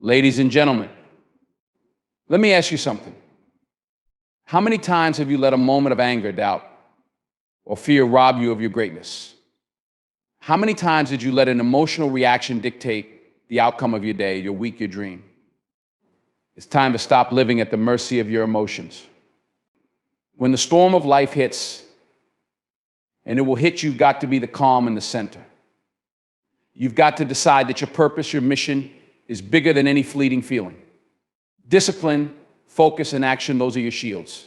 Ladies and gentlemen, let me ask you something. How many times have you let a moment of anger, doubt, or fear rob you of your greatness? How many times did you let an emotional reaction dictate the outcome of your day, your week, your dream? It's time to stop living at the mercy of your emotions. When the storm of life hits, and it will hit, you've got to be the calm in the center. You've got to decide that your purpose, your mission, is bigger than any fleeting feeling. Discipline, focus, and action, those are your shields.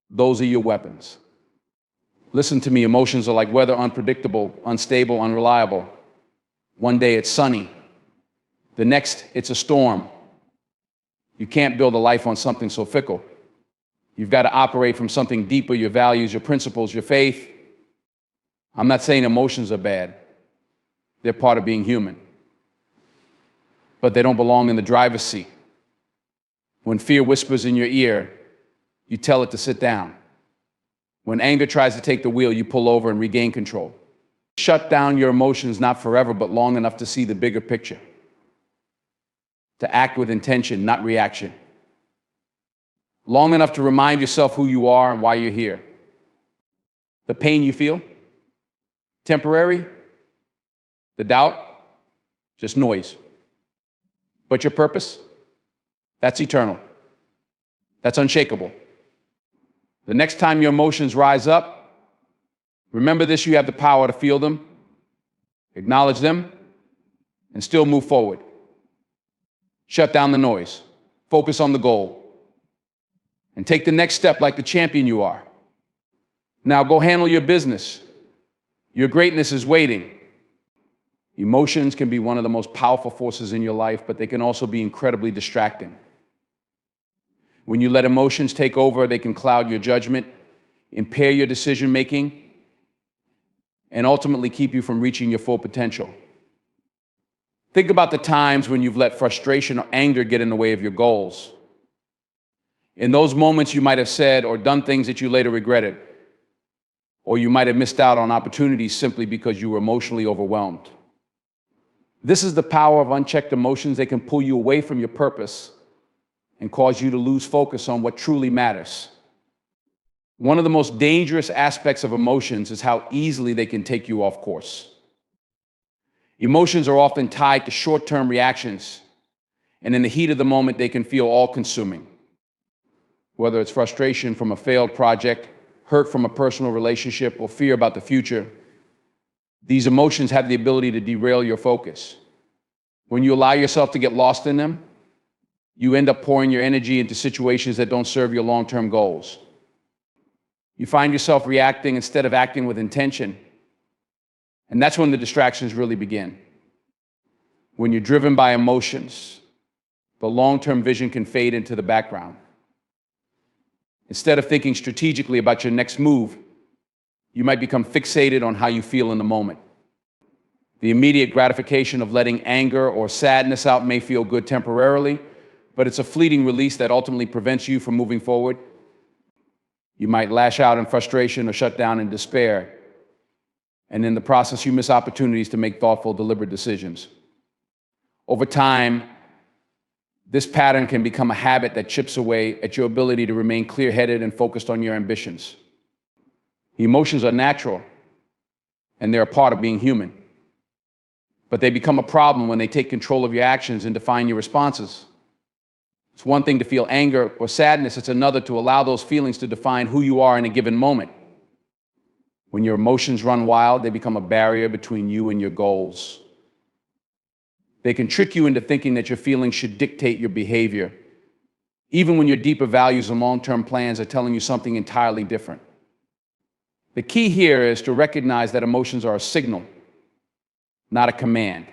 Those are your weapons. Listen to me, emotions are like weather, unpredictable, unstable, unreliable. One day it's sunny. The next, it's a storm. You can't build a life on something so fickle. You've got to operate from something deeper, your values, your principles, your faith. I'm not saying emotions are bad. They're part of being human. But they don't belong in the driver's seat. When fear whispers in your ear, you tell it to sit down. When anger tries to take the wheel, you pull over and regain control. Shut down your emotions, not forever, but long enough to see the bigger picture. To act with intention, not reaction. Long enough to remind yourself who you are and why you're here. The pain you feel, temporary. The doubt, just noise. But your purpose, that's eternal. That's unshakable. The next time your emotions rise up, remember this: you have the power to feel them, acknowledge them, and still move forward. Shut down the noise, focus on the goal, and take the next step like the champion you are. Now go handle your business. Your greatness is waiting. Emotions can be one of the most powerful forces in your life, but they can also be incredibly distracting. When you let emotions take over, they can cloud your judgment, impair your decision-making, and ultimately keep you from reaching your full potential. Think about the times when you've let frustration or anger get in the way of your goals. In those moments, you might have said or done things that you later regretted, or you might have missed out on opportunities simply because you were emotionally overwhelmed. This is the power of unchecked emotions. They can pull you away from your purpose and cause you to lose focus on what truly matters. One of the most dangerous aspects of emotions is how easily they can take you off course. Emotions are often tied to short-term reactions, and in the heat of the moment, they can feel all-consuming. Whether it's frustration from a failed project, hurt from a personal relationship, or fear about the future, these emotions have the ability to derail your focus. When you allow yourself to get lost in them, you end up pouring your energy into situations that don't serve your long-term goals. You find yourself reacting instead of acting with intention, and that's when the distractions really begin. When you're driven by emotions, the long-term vision can fade into the background. Instead of thinking strategically about your next move, you might become fixated on how you feel in the moment. The immediate gratification of letting anger or sadness out may feel good temporarily, but it's a fleeting release that ultimately prevents you from moving forward. You might lash out in frustration or shut down in despair, and in the process, you miss opportunities to make thoughtful, deliberate decisions. Over time, this pattern can become a habit that chips away at your ability to remain clear-headed and focused on your ambitions. Emotions are natural, and they're a part of being human. But they become a problem when they take control of your actions and define your responses. It's one thing to feel anger or sadness, it's another to allow those feelings to define who you are in a given moment. When your emotions run wild, they become a barrier between you and your goals. They can trick you into thinking that your feelings should dictate your behavior, even when your deeper values and long-term plans are telling you something entirely different. The key here is to recognize that emotions are a signal, not a command.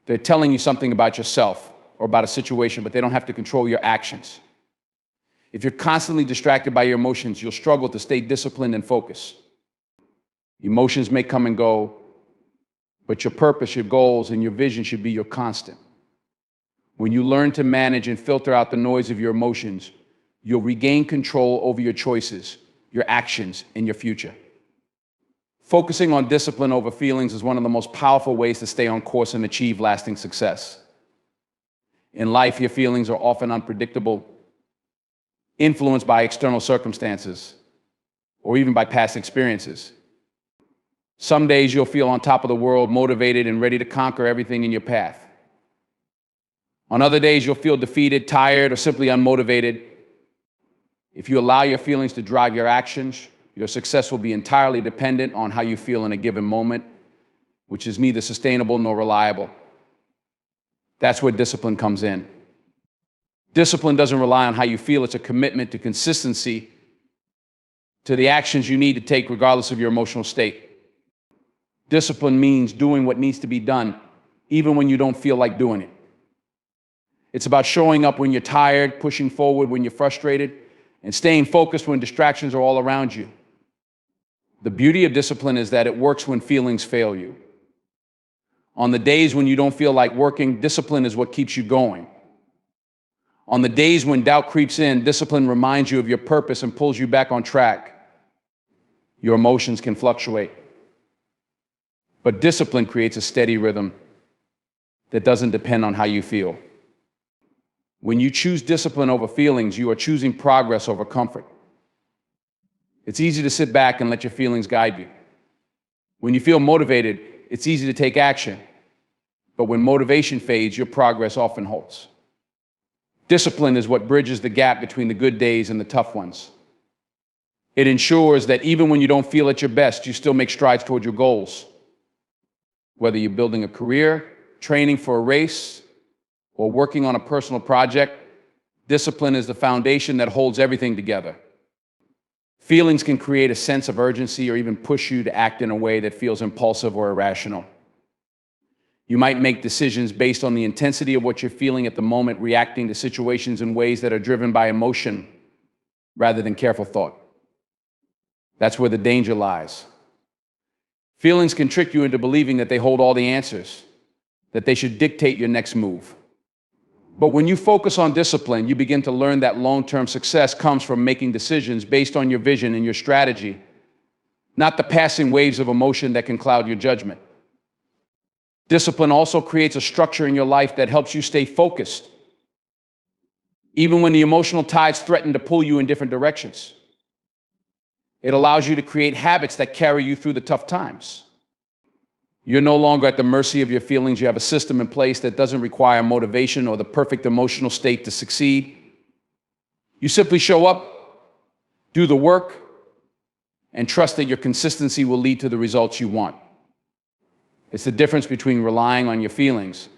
They're telling you something about yourself or about a situation, but they don't have to control your actions. If you're constantly distracted by your emotions, you'll struggle to stay disciplined and focused. Emotions may come and go, but your purpose, your goals, and your vision should be your constant. When you learn to manage and filter out the noise of your emotions, you'll regain control over your choices, your actions, and your future. Focusing on discipline over feelings is one of the most powerful ways to stay on course and achieve lasting success. In life, your feelings are often unpredictable, influenced by external circumstances, or even by past experiences. Some days you'll feel on top of the world, motivated and ready to conquer everything in your path. On other days, you'll feel defeated, tired, or simply unmotivated. If you allow your feelings to drive your actions, your success will be entirely dependent on how you feel in a given moment, which is neither sustainable nor reliable. That's where discipline comes in. Discipline doesn't rely on how you feel. It's a commitment to consistency, to the actions you need to take regardless of your emotional state. Discipline means doing what needs to be done, even when you don't feel like doing it. It's about showing up when you're tired, pushing forward when you're frustrated, and staying focused when distractions are all around you. The beauty of discipline is that it works when feelings fail you. On the days when you don't feel like working, discipline is what keeps you going. On the days when doubt creeps in, discipline reminds you of your purpose and pulls you back on track. Your emotions can fluctuate, but discipline creates a steady rhythm that doesn't depend on how you feel. When you choose discipline over feelings, you are choosing progress over comfort. It's easy to sit back and let your feelings guide you. When you feel motivated, it's easy to take action. But when motivation fades, your progress often halts. Discipline is what bridges the gap between the good days and the tough ones. It ensures that even when you don't feel at your best, you still make strides toward your goals. Whether you're building a career, training for a race, or working on a personal project, discipline is the foundation that holds everything together. Feelings can create a sense of urgency or even push you to act in a way that feels impulsive or irrational. You might make decisions based on the intensity of what you're feeling at the moment, reacting to situations in ways that are driven by emotion rather than careful thought. That's where the danger lies. Feelings can trick you into believing that they hold all the answers, that they should dictate your next move. But when you focus on discipline, you begin to learn that long-term success comes from making decisions based on your vision and your strategy, not the passing waves of emotion that can cloud your judgment. Discipline also creates a structure in your life that helps you stay focused, even when the emotional tides threaten to pull you in different directions. It allows you to create habits that carry you through the tough times. You're no longer at the mercy of your feelings. You have a system in place that doesn't require motivation or the perfect emotional state to succeed. You simply show up, do the work, and trust that your consistency will lead to the results you want. It's the difference between relying on your feelings,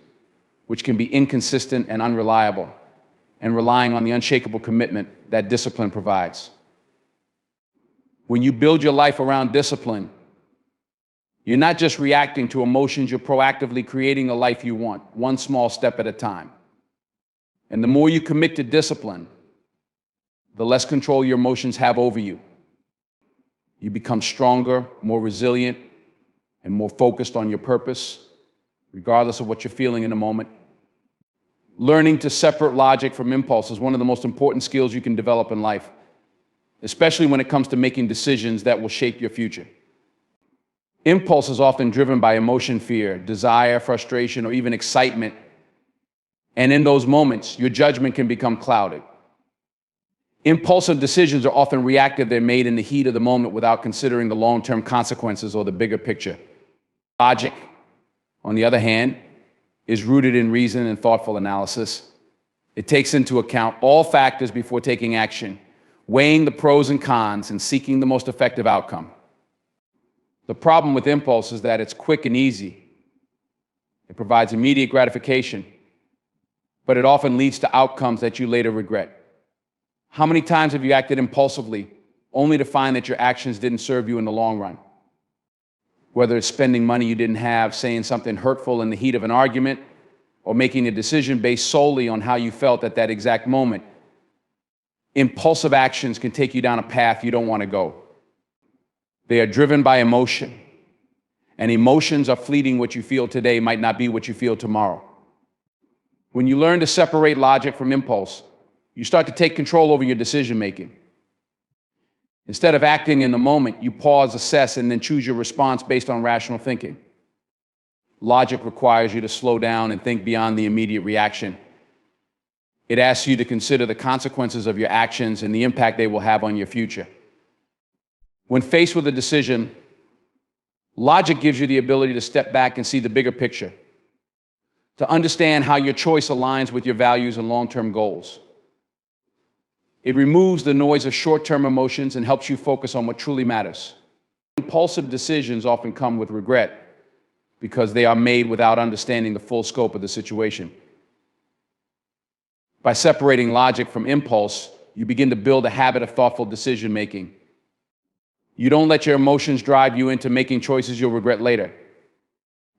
which can be inconsistent and unreliable, and relying on the unshakable commitment that discipline provides. When you build your life around discipline, you're not just reacting to emotions, you're proactively creating the life you want, one small step at a time. And the more you commit to discipline, the less control your emotions have over you. You become stronger, more resilient, and more focused on your purpose, regardless of what you're feeling in the moment. Learning to separate logic from impulse is one of the most important skills you can develop in life, especially when it comes to making decisions that will shape your future. Impulse is often driven by emotion, fear, desire, frustration, or even excitement. And in those moments, your judgment can become clouded. Impulsive decisions are often reactive. They're made in the heat of the moment without considering the long-term consequences or the bigger picture. Logic, on the other hand, is rooted in reason and thoughtful analysis. It takes into account all factors before taking action, weighing the pros and cons and seeking the most effective outcome. The problem with impulse is that it's quick and easy. It provides immediate gratification, but it often leads to outcomes that you later regret. How many times have you acted impulsively only to find that your actions didn't serve you in the long run? Whether it's spending money you didn't have, saying something hurtful in the heat of an argument, or making a decision based solely on how you felt at that exact moment. Impulsive actions can take you down a path you don't want to go. They are driven by emotion, and emotions are fleeting. What you feel today might not be what you feel tomorrow. When you learn to separate logic from impulse, you start to take control over your decision-making. Instead of acting in the moment, you pause, assess, and then choose your response based on rational thinking. Logic requires you to slow down and think beyond the immediate reaction. It asks you to consider the consequences of your actions and the impact they will have on your future. When faced with a decision, logic gives you the ability to step back and see the bigger picture, to understand how your choice aligns with your values and long-term goals. It removes the noise of short-term emotions and helps you focus on what truly matters. Impulsive decisions often come with regret because they are made without understanding the full scope of the situation. By separating logic from impulse, you begin to build a habit of thoughtful decision-making. You don't let your emotions drive you into making choices you'll regret later.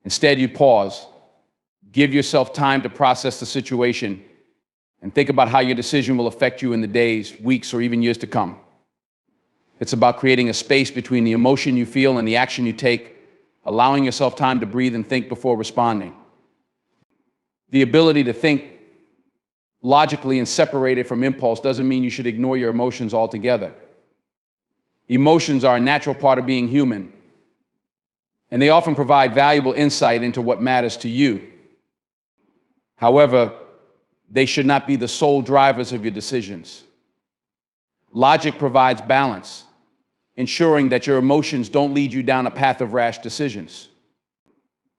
Instead, you pause, give yourself time to process the situation, and think about how your decision will affect you in the days, weeks, or even years to come. It's about creating a space between the emotion you feel and the action you take, allowing yourself time to breathe and think before responding. The ability to think logically and separate it from impulse doesn't mean you should ignore your emotions altogether. Emotions are a natural part of being human, and they often provide valuable insight into what matters to you. However, they should not be the sole drivers of your decisions. Logic provides balance, ensuring that your emotions don't lead you down a path of rash decisions.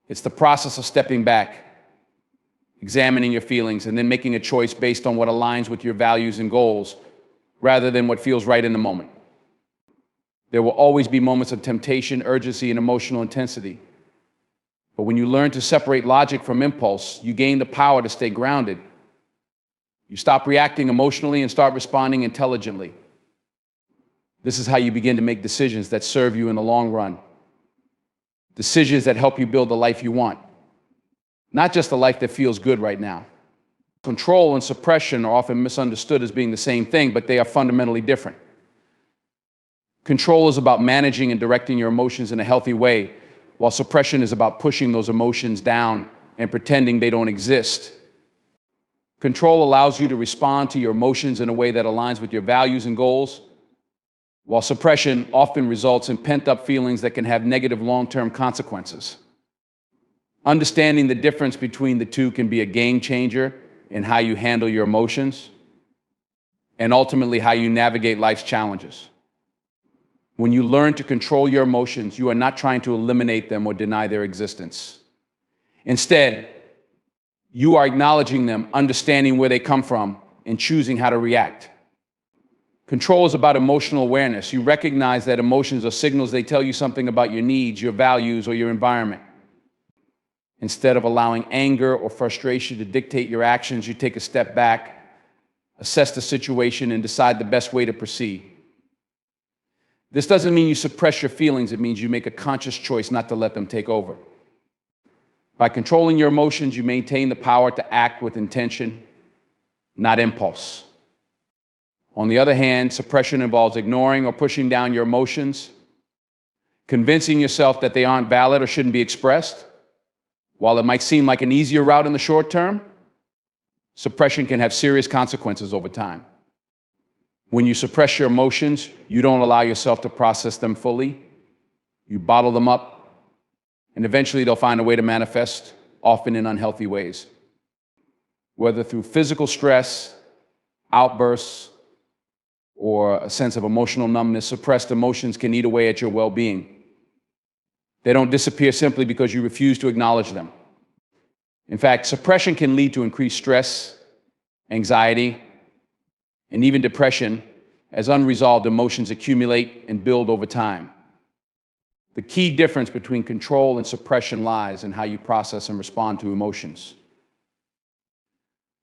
It's the process of stepping back, examining your feelings, and then making a choice based on what aligns with your values and goals, rather than what feels right in the moment. There will always be moments of temptation, urgency, and emotional intensity. But when you learn to separate logic from impulse, you gain the power to stay grounded. You stop reacting emotionally and start responding intelligently. This is how you begin to make decisions that serve you in the long run. Decisions that help you build the life you want, not just the life that feels good right now. Control and suppression are often misunderstood as being the same thing, but they are fundamentally different. Control is about managing and directing your emotions in a healthy way, while suppression is about pushing those emotions down and pretending they don't exist. Control allows you to respond to your emotions in a way that aligns with your values and goals, while suppression often results in pent-up feelings that can have negative long-term consequences. Understanding the difference between the two can be a game changer in how you handle your emotions and ultimately how you navigate life's challenges. When you learn to control your emotions, you are not trying to eliminate them or deny their existence. Instead, you are acknowledging them, understanding where they come from, and choosing how to react. Control is about emotional awareness. You recognize that emotions are signals. They tell you something about your needs, your values, or your environment. Instead of allowing anger or frustration to dictate your actions, you take a step back, assess the situation, and decide the best way to proceed. This doesn't mean you suppress your feelings. It means you make a conscious choice not to let them take over. By controlling your emotions, you maintain the power to act with intention, not impulse. On the other hand, suppression involves ignoring or pushing down your emotions, convincing yourself that they aren't valid or shouldn't be expressed. While it might seem like an easier route in the short term, suppression can have serious consequences over time. When you suppress your emotions, you don't allow yourself to process them fully. You bottle them up, and eventually they'll find a way to manifest, often in unhealthy ways. Whether through physical stress, outbursts, or a sense of emotional numbness, suppressed emotions can eat away at your well-being. They don't disappear simply because you refuse to acknowledge them. In fact, suppression can lead to increased stress, anxiety, and even depression as unresolved emotions accumulate and build over time. The key difference between control and suppression lies in how you process and respond to emotions.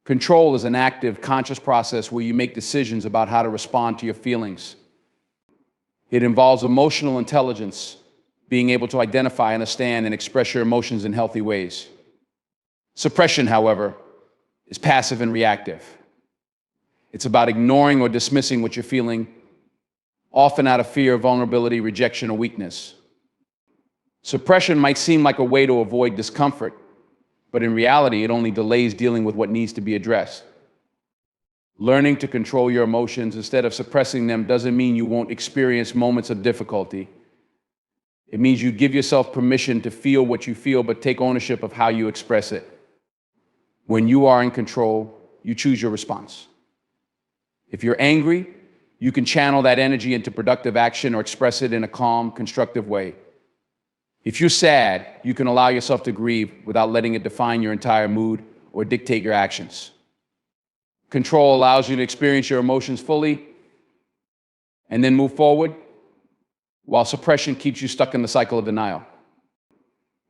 Control is an active, conscious process where you make decisions about how to respond to your feelings. It involves emotional intelligence, being able to identify, understand, and express your emotions in healthy ways. Suppression, however, is passive and reactive. It's about ignoring or dismissing what you're feeling, often out of fear, vulnerability, rejection, or weakness. Suppression might seem like a way to avoid discomfort, but in reality, it only delays dealing with what needs to be addressed. Learning to control your emotions instead of suppressing them doesn't mean you won't experience moments of difficulty. It means you give yourself permission to feel what you feel, but take ownership of how you express it. When you are in control, you choose your response. If you're angry, you can channel that energy into productive action or express it in a calm, constructive way. If you're sad, you can allow yourself to grieve without letting it define your entire mood or dictate your actions. Control allows you to experience your emotions fully and then move forward, while suppression keeps you stuck in the cycle of denial.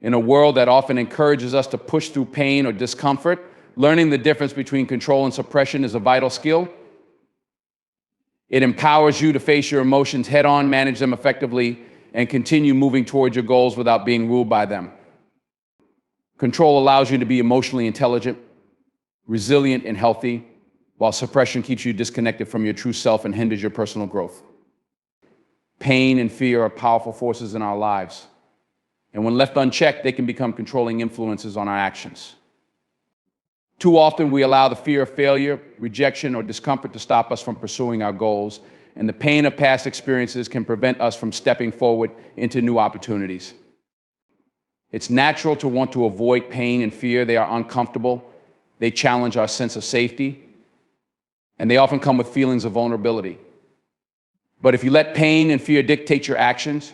In a world that often encourages us to push through pain or discomfort, learning the difference between control and suppression is a vital skill. It empowers you to face your emotions head on, manage them effectively, and continue moving towards your goals without being ruled by them. Control allows you to be emotionally intelligent, resilient, and healthy, while suppression keeps you disconnected from your true self and hinders your personal growth. Pain and fear are powerful forces in our lives, and when left unchecked, they can become controlling influences on our actions. Too often, we allow the fear of failure, rejection, or discomfort to stop us from pursuing our goals, and the pain of past experiences can prevent us from stepping forward into new opportunities. It's natural to want to avoid pain and fear. They are uncomfortable, they challenge our sense of safety, and they often come with feelings of vulnerability. But if you let pain and fear dictate your actions,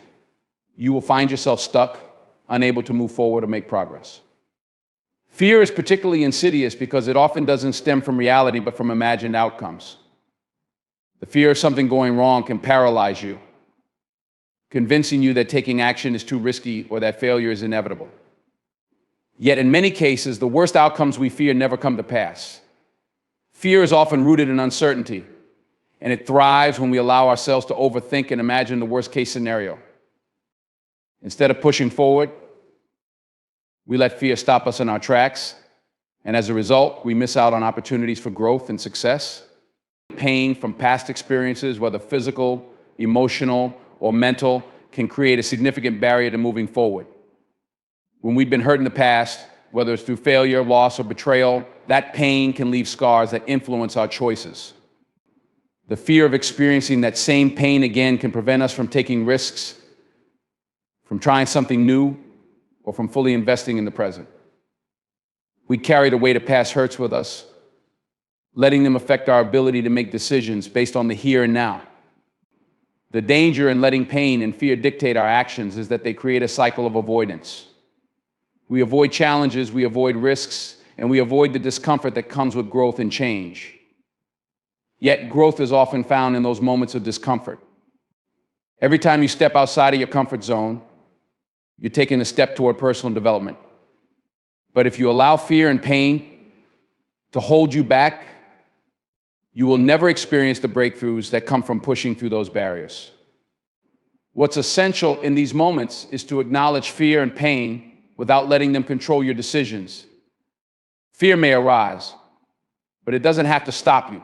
you will find yourself stuck, unable to move forward or make progress. Fear is particularly insidious because it often doesn't stem from reality, but from imagined outcomes. The fear of something going wrong can paralyze you, convincing you that taking action is too risky or that failure is inevitable. Yet in many cases, the worst outcomes we fear never come to pass. Fear is often rooted in uncertainty, and it thrives when we allow ourselves to overthink and imagine the worst-case scenario. Instead of pushing forward, we let fear stop us in our tracks, and as a result, we miss out on opportunities for growth and success. Pain from past experiences, whether physical, emotional, or mental, can create a significant barrier to moving forward. When we've been hurt in the past, whether it's through failure, loss, or betrayal, that pain can leave scars that influence our choices. The fear of experiencing that same pain again can prevent us from taking risks, from trying something new, or from fully investing in the present. We carry the weight of past hurts with us, letting them affect our ability to make decisions based on the here and now. The danger in letting pain and fear dictate our actions is that they create a cycle of avoidance. We avoid challenges, we avoid risks, and we avoid the discomfort that comes with growth and change. Yet growth is often found in those moments of discomfort. Every time you step outside of your comfort zone, you're taking a step toward personal development. But if you allow fear and pain to hold you back, you will never experience the breakthroughs that come from pushing through those barriers. What's essential in these moments is to acknowledge fear and pain without letting them control your decisions. Fear may arise, but it doesn't have to stop you.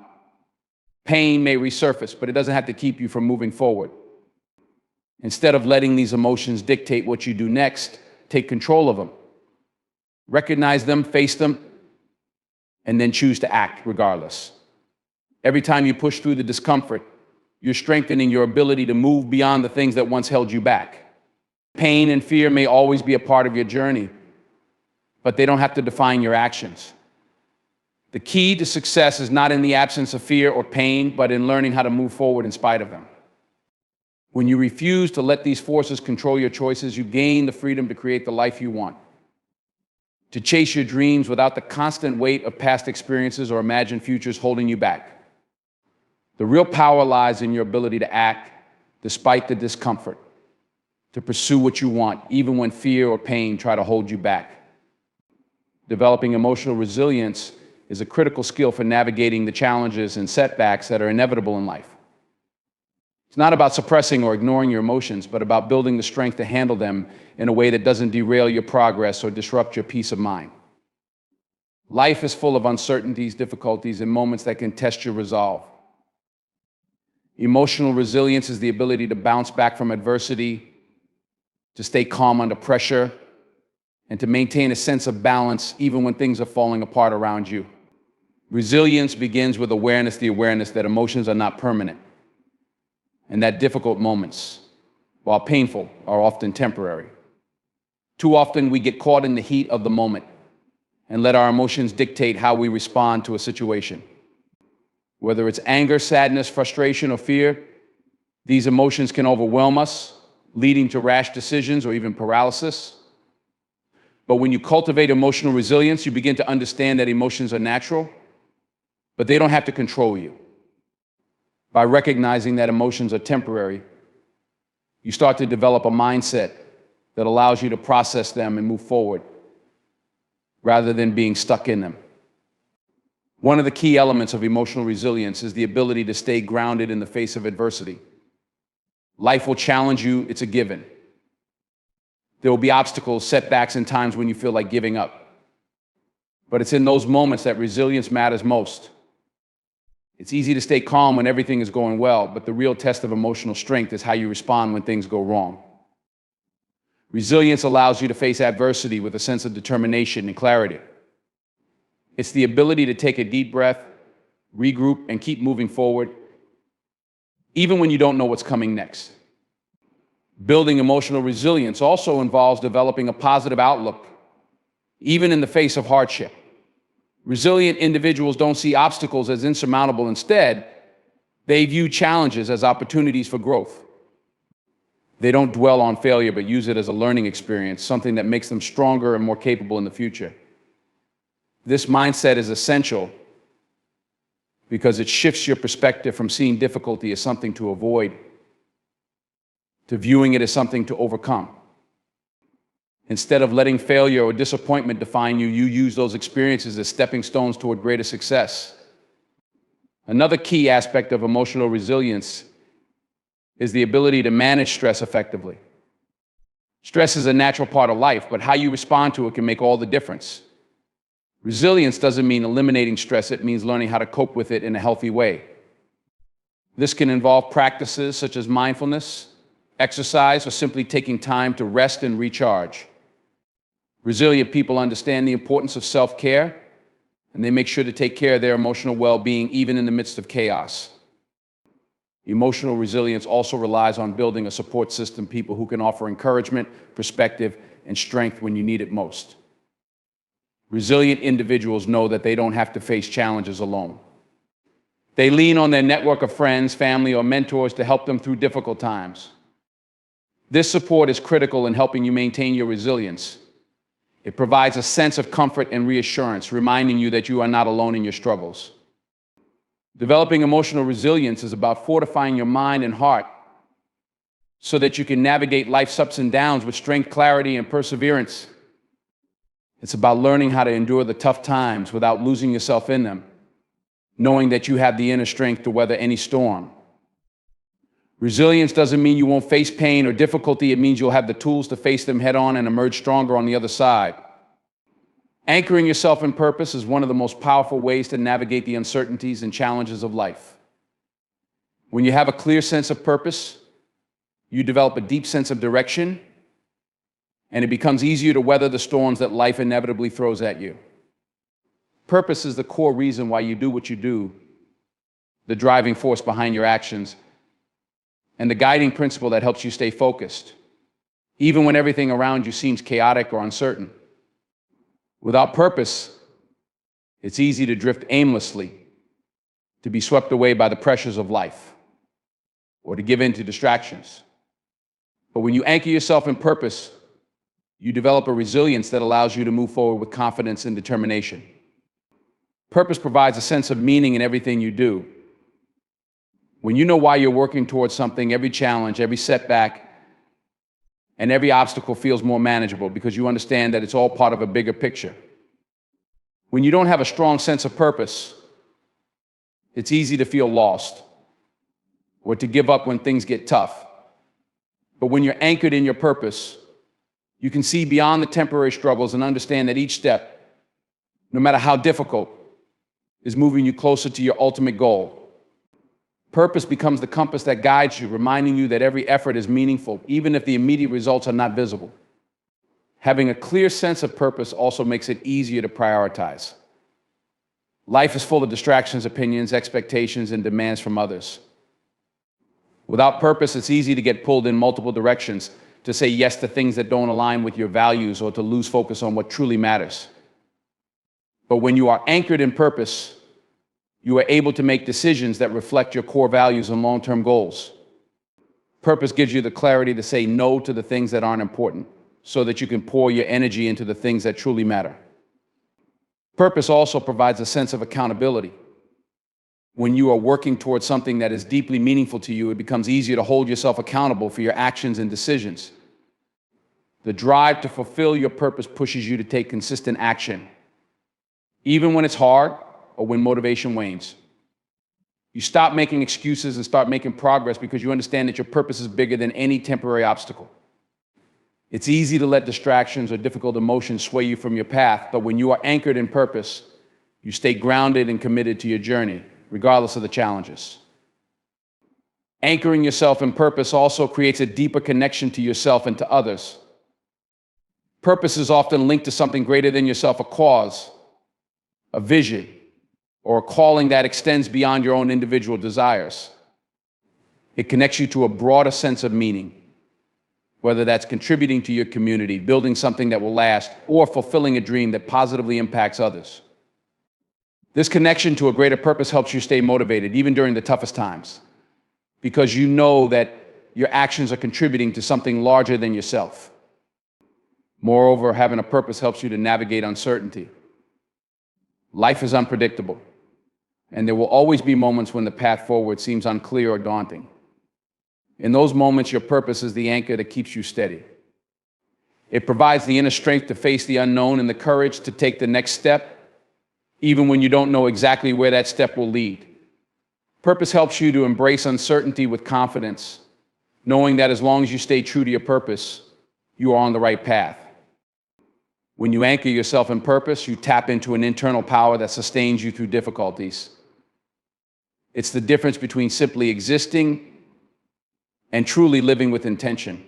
Pain may resurface, but it doesn't have to keep you from moving forward. Instead of letting these emotions dictate what you do next, take control of them. Recognize them, face them, and then choose to act regardless. Every time you push through the discomfort, you're strengthening your ability to move beyond the things that once held you back. Pain and fear may always be a part of your journey, but they don't have to define your actions. The key to success is not in the absence of fear or pain, but in learning how to move forward in spite of them. When you refuse to let these forces control your choices, you gain the freedom to create the life you want, to chase your dreams without the constant weight of past experiences or imagined futures holding you back. The real power lies in your ability to act despite the discomfort, to pursue what you want, even when fear or pain try to hold you back. Developing emotional resilience is a critical skill for navigating the challenges and setbacks that are inevitable in life. It's not about suppressing or ignoring your emotions, but about building the strength to handle them in a way that doesn't derail your progress or disrupt your peace of mind. Life is full of uncertainties, difficulties, and moments that can test your resolve. Emotional resilience is the ability to bounce back from adversity, to stay calm under pressure, and to maintain a sense of balance even when things are falling apart around you. Resilience begins with awareness, the awareness that emotions are not permanent, and that difficult moments, while painful, are often temporary. Too often we get caught in the heat of the moment and let our emotions dictate how we respond to a situation. Whether it's anger, sadness, frustration, or fear, these emotions can overwhelm us, leading to rash decisions or even paralysis. But when you cultivate emotional resilience, you begin to understand that emotions are natural, but they don't have to control you. By recognizing that emotions are temporary, you start to develop a mindset that allows you to process them and move forward, rather than being stuck in them. One of the key elements of emotional resilience is the ability to stay grounded in the face of adversity. Life will challenge you, it's a given. There will be obstacles, setbacks, and times when you feel like giving up. But it's in those moments that resilience matters most. It's easy to stay calm when everything is going well, but the real test of emotional strength is how you respond when things go wrong. Resilience allows you to face adversity with a sense of determination and clarity. It's the ability to take a deep breath, regroup, and keep moving forward, even when you don't know what's coming next. Building emotional resilience also involves developing a positive outlook, even in the face of hardship. Resilient individuals don't see obstacles as insurmountable. Instead, they view challenges as opportunities for growth. They don't dwell on failure, but use it as a learning experience, something that makes them stronger and more capable in the future. This mindset is essential because it shifts your perspective from seeing difficulty as something to avoid to viewing it as something to overcome. Instead of letting failure or disappointment define you, you use those experiences as stepping stones toward greater success. Another key aspect of emotional resilience is the ability to manage stress effectively. Stress is a natural part of life, but how you respond to it can make all the difference. Resilience doesn't mean eliminating stress, it means learning how to cope with it in a healthy way. This can involve practices such as mindfulness, exercise, or simply taking time to rest and recharge. Resilient people understand the importance of self-care, and they make sure to take care of their emotional well-being even in the midst of chaos. Emotional resilience also relies on building a support system, people who can offer encouragement, perspective, and strength when you need it most. Resilient individuals know that they don't have to face challenges alone. They lean on their network of friends, family, or mentors to help them through difficult times. This support is critical in helping you maintain your resilience. It provides a sense of comfort and reassurance, reminding you that you are not alone in your struggles. Developing emotional resilience is about fortifying your mind and heart so that you can navigate life's ups and downs with strength, clarity, and perseverance. It's about learning how to endure the tough times without losing yourself in them, knowing that you have the inner strength to weather any storm. Resilience doesn't mean you won't face pain or difficulty. It means you'll have the tools to face them head on and emerge stronger on the other side. Anchoring yourself in purpose is one of the most powerful ways to navigate the uncertainties and challenges of life. When you have a clear sense of purpose, you develop a deep sense of direction, and it becomes easier to weather the storms that life inevitably throws at you. Purpose is the core reason why you do what you do, the driving force behind your actions, and the guiding principle that helps you stay focused, even when everything around you seems chaotic or uncertain. Without purpose, it's easy to drift aimlessly, to be swept away by the pressures of life, or to give in to distractions. But when you anchor yourself in purpose, you develop a resilience that allows you to move forward with confidence and determination. Purpose provides a sense of meaning in everything you do. When you know why you're working towards something, every challenge, every setback, and every obstacle feels more manageable because you understand that it's all part of a bigger picture. When you don't have a strong sense of purpose, it's easy to feel lost or to give up when things get tough. But when you're anchored in your purpose, you can see beyond the temporary struggles and understand that each step, no matter how difficult, is moving you closer to your ultimate goal. Purpose becomes the compass that guides you, reminding you that every effort is meaningful, even if the immediate results are not visible. Having a clear sense of purpose also makes it easier to prioritize. Life is full of distractions, opinions, expectations, and demands from others. Without purpose, it's easy to get pulled in multiple directions, to say yes to things that don't align with your values, or to lose focus on what truly matters. But when you are anchored in purpose, you are able to make decisions that reflect your core values and long-term goals. Purpose gives you the clarity to say no to the things that aren't important, so that you can pour your energy into the things that truly matter. Purpose also provides a sense of accountability. When you are working towards something that is deeply meaningful to you, it becomes easier to hold yourself accountable for your actions and decisions. The drive to fulfill your purpose pushes you to take consistent action, even when it's hard or when motivation wanes. You stop making excuses and start making progress because you understand that your purpose is bigger than any temporary obstacle. It's easy to let distractions or difficult emotions sway you from your path, but when you are anchored in purpose, you stay grounded and committed to your journey, regardless of the challenges. Anchoring yourself in purpose also creates a deeper connection to yourself and to others. Purpose is often linked to something greater than yourself, a cause, a vision, or a calling that extends beyond your own individual desires. It connects you to a broader sense of meaning, whether that's contributing to your community, building something that will last, or fulfilling a dream that positively impacts others. This connection to a greater purpose helps you stay motivated, even during the toughest times, because you know that your actions are contributing to something larger than yourself. Moreover, having a purpose helps you to navigate uncertainty. Life is unpredictable, and there will always be moments when the path forward seems unclear or daunting. In those moments, your purpose is the anchor that keeps you steady. It provides the inner strength to face the unknown and the courage to take the next step, even when you don't know exactly where that step will lead. Purpose helps you to embrace uncertainty with confidence, knowing that as long as you stay true to your purpose, you are on the right path. When you anchor yourself in purpose, you tap into an internal power that sustains you through difficulties. It's the difference between simply existing and truly living with intention.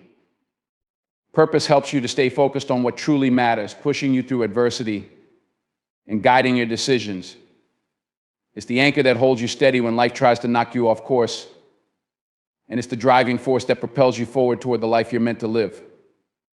Purpose helps you to stay focused on what truly matters, pushing you through adversity and guiding your decisions. It's the anchor that holds you steady when life tries to knock you off course, and it's the driving force that propels you forward toward the life you're meant to live.